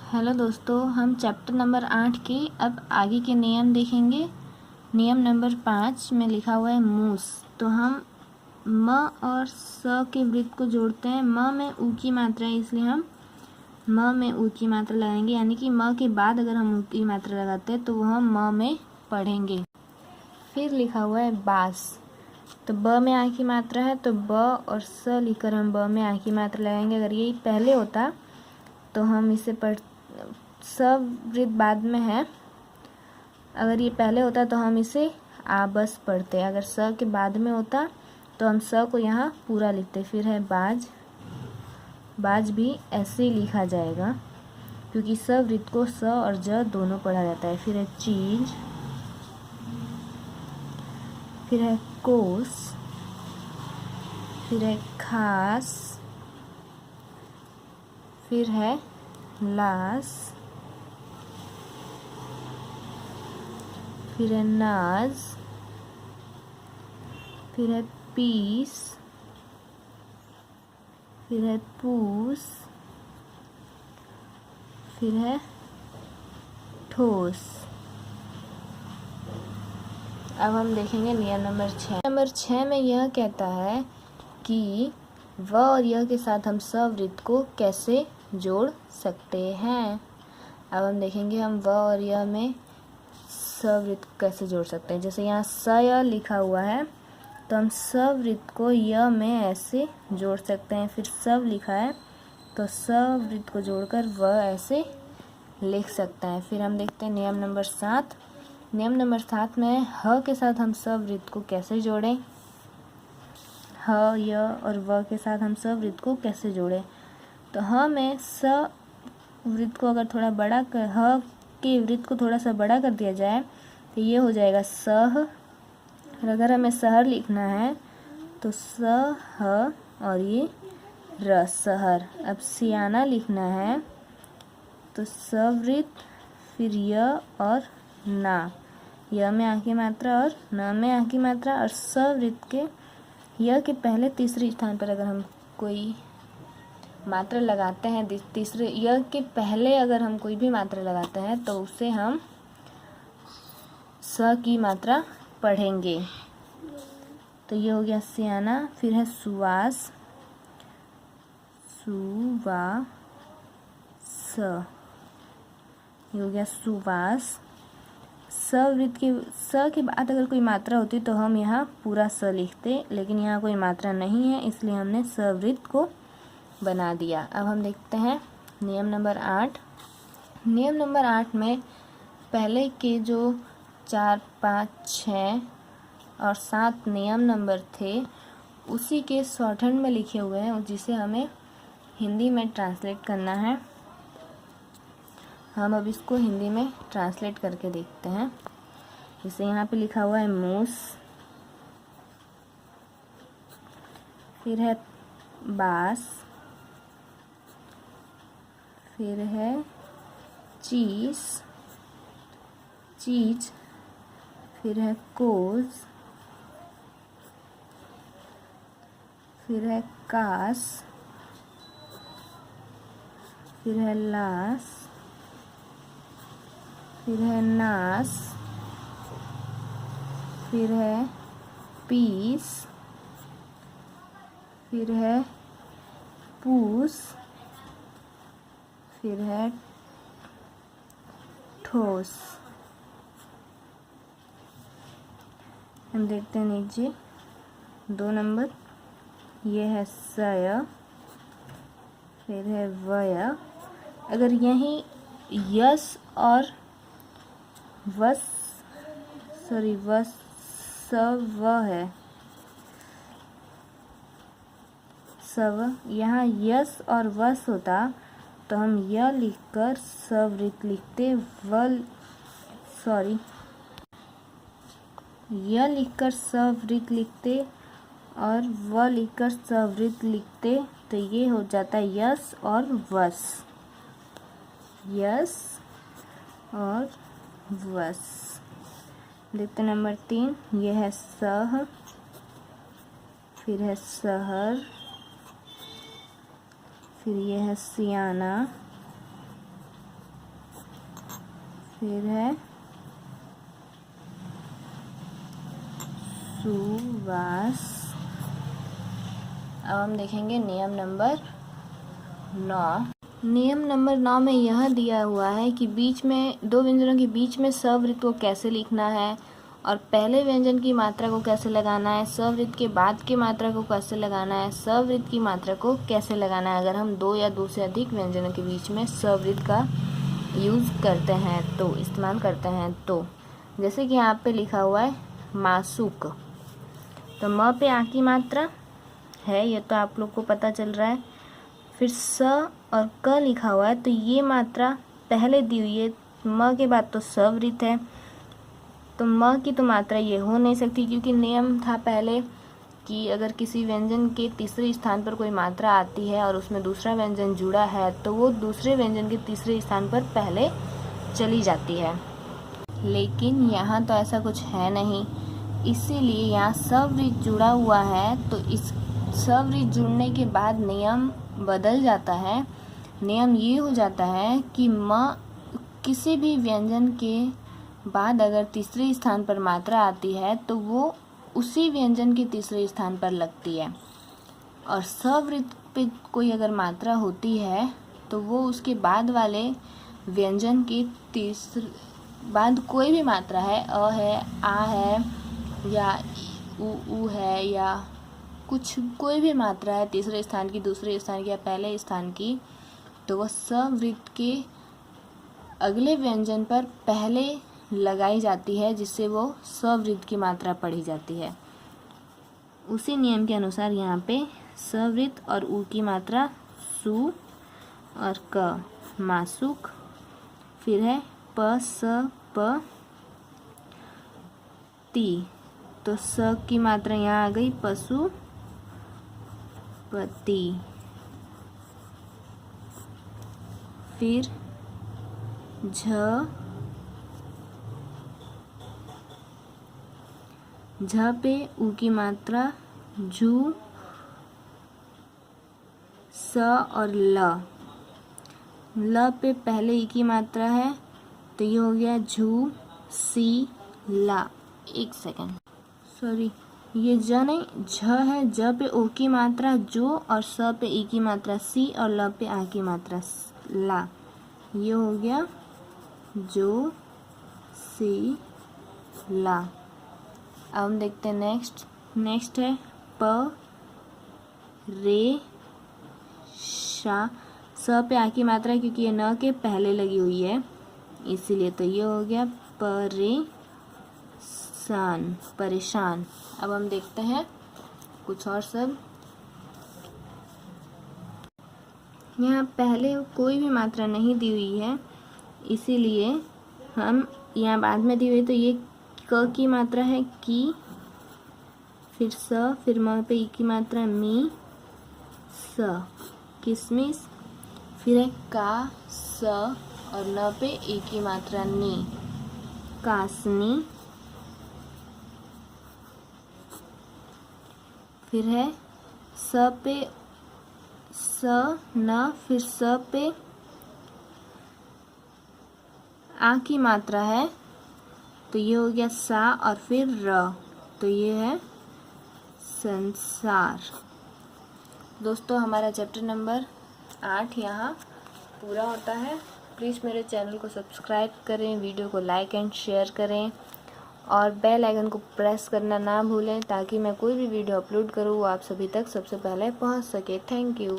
Hello दोस्तों, हम chapter number 8 के अब आगे के नियम देखेंगे। नियम नंबर 5 में लिखा हुआ है मूस। तो हम म और स के वृत्त को जोड़ते हैं। म में ऊ की मात्रा है, इसलिए हम म में ऊ की मात्रा लगाएंगे, यानी कि म के बाद अगर हम ऊ की मात्रा लगाते हैं तो वह म में पढ़ेंगे। फिर लिखा हुआ है बास। तो ब में आ की मात्रा है, तो ब और स लिखकर हम ब में आ की मात्रा लगाएंगे। अगर ये पहले होता तो हम इसे पढ़ स वृत्त बाद में है, अगर ये पहले होता तो हम इसे आबस पढ़ते। अगर स के बाद में होता तो हम स को यहाँ पूरा लिखते। फिर है बाज। बाज भी ऐसे ही लिखा जाएगा क्योंकि स वृत्त को स और ज दोनों पढ़ा जाता है। फिर है चीज। फिर है कोस। फिर है खास। फिर है लास। फिर है नाज। फिर है पीस। फिर है पूस। फिर है ठोस। अब हम देखेंगे नियम नंबर 6। नंबर 6 में यह कहता है कि व और यह के साथ हम सवृत्त को कैसे जोड़ सकते हैं। अब हम देखेंगे हम व और यह में सवृत्त कैसे जोड़ सकते हैं। जैसे यहाँ स य लिखा हुआ है तो हम सवृत्त को य में ऐसे जोड़ सकते हैं। फिर सव लिखा है तो सवृत्त को जोड़कर व ऐसे लिख सकते हैं। फिर हम देखते हैं नियम नंबर 7। नियम नंबर 7 में ह के साथ हम सवृत्त को कैसे जोड़ें। ह य और व के साथ हम सवृत्त को कैसे जोड़ें। तो ह में स वृत्त को अगर थोड़ा बड़ा कर ह के वृत्त को थोड़ा सा बड़ा कर दिया जाए तो ये हो जाएगा सह। और अगर हमें सहर लिखना है तो स ह और ये र सहर। अब सियाना लिखना है तो सवृत्त फिर य और ना। य में आ की मात्रा और न में आ की मात्रा। और सवृत्त के य के पहले तीसरे स्थान पर अगर हम कोई मात्रा लगाते हैं, तीसरे य के पहले अगर हम कोई भी मात्रा लगाते हैं तो उसे हम स की मात्रा पढ़ेंगे। तो ये हो गया सियाना। फिर है सुवास। सुवा स। ये हो गया सुवास। सवृत्त के स के बाद अगर कोई मात्रा होती तो हम यहाँ पूरा स लिखते, लेकिन यहाँ कोई मात्रा नहीं है इसलिए हमने सवृत्त को बना दिया। अब हम देखते हैं नियम नंबर 8। नियम नंबर 8 में पहले के जो 4, 5, 6 और 7 नियम नंबर थे उसी के शॉर्टहैंड में लिखे हुए हैं, जिसे हमें हिंदी में ट्रांसलेट करना है। हम अब इसको हिंदी में ट्रांसलेट करके देखते हैं। जैसे यहाँ पे लिखा हुआ है मूस। फिर है बास। फिर है चीज। चीज। फिर है कोस। फिर है कास। फिर है लास। फिर है नास। फिर है पीस। फिर है पूस। फिर है ठोस। हम देखते हैं नीचे 2 नंबर। ये है सय। फिर है वय। अगर यहीं यस और वस वस सव है, सव, यहाँ यस और वस होता तो हम य लिखकर सवृत्त लिखते। य लिखकर सवृत्त लिखते और व लिखकर सवृत्त लिखते तो ये हो जाता है यस और वस। यस और वस। देखते नंबर 3। ये है सह। फिर है सहर। फिर ये है सियाना। फिर है सुवास। अब हम देखेंगे नियम नंबर 9। नियम नंबर 9 में यह दिया हुआ है कि बीच में दो व्यंजनों के बीच में स्ववृत्त को कैसे लिखना है और पहले व्यंजन की मात्रा को कैसे लगाना है, स्ववृत्त के बाद की मात्रा को कैसे लगाना है, स्ववृत्त की मात्रा को कैसे लगाना है अगर हम दो या दो से अधिक व्यंजनों के बीच में स्ववृत्त का यूज़ करते हैं तो, इस्तेमाल करते हैं तो। जैसे कि यहाँ पे लिखा हुआ है मासूक, तो म पे आ की मात्रा है, ये तो आप लोग को पता चल रहा है। फिर स और क लिखा हुआ है, तो ये मात्रा पहले दी हुई है, म के बाद तो स्ववृत्त है, तो म की तो मात्रा ये हो नहीं सकती, क्योंकि नियम था पहले कि अगर किसी व्यंजन के तीसरे स्थान पर कोई मात्रा आती है और उसमें दूसरा व्यंजन जुड़ा है तो वो दूसरे व्यंजन के तीसरे स्थान पर पहले चली जाती है। लेकिन यहाँ तो ऐसा कुछ है नहीं, इसीलिए यहाँ स्ववृत्त जुड़ा हुआ है, तो इस स्ववृत्त जुड़ने के बाद नियम बदल जाता है। नियम ये हो जाता है कि म किसी भी व्यंजन के बाद अगर तीसरे स्थान पर मात्रा आती है तो वो उसी व्यंजन के तीसरे स्थान पर लगती है, और स्ववृत्त पे कोई अगर मात्रा होती है तो वो उसके बाद वाले व्यंजन के तीसरे बाद कोई भी मात्रा है, अ है, आ है या उ है या कुछ कोई भी मात्रा है तीसरे स्थान की, दूसरे स्थान की या पहले स्थान की, तो वह स्ववृत्त के अगले व्यंजन पर पहले लगाई जाती है, जिससे वो स्ववृत्त की मात्रा पढ़ी जाती है। उसी नियम के अनुसार यहाँ पे स्ववृत्त और उ की मात्रा सु और क मासुक, फिर है प स प ती, तो स की मात्रा यहाँ आ गई पशु पति। फिर झ पे उ की मात्रा झू, स और ल पे पहले ई की मात्रा है, तो ये हो गया झू सी ला। एक सेकेंड, सॉरी, ये ज नहीं झ है, ज पे ओ की मात्रा जो और स पे ई की मात्रा सी और ल पे आ की मात्रा ला, ये हो गया जो सी ला। अब हम देखते हैं नेक्स्ट है प रे शा, स पे आ की मात्रा क्योंकि ये न के पहले लगी हुई है इसीलिए, तो ये हो गया परेशान। अब हम देखते हैं कुछ और सब। यहाँ पहले कोई भी मात्रा नहीं दी हुई है, इसीलिए हम यहाँ बाद में दी हुई, तो ये क की मात्रा है की, फिर स, फिर म पे ई की मात्रा मी स किसमिस, फिर है का स और न पे ई की मात्रा नी कासनी, फिर है स पे स न, फिर स पे आ की मात्रा है, तो ये हो गया सा और फिर र, तो ये है संसार। दोस्तों हमारा चैप्टर नंबर 8 यहाँ पूरा होता है। प्लीज़ मेरे चैनल को सब्सक्राइब करें, वीडियो को लाइक एंड शेयर करें और बेल आइकन को प्रेस करना ना भूलें, ताकि मैं कोई भी वीडियो अपलोड करूँ वो आप सभी तक सबसे पहले पहुँच सके। Thank you.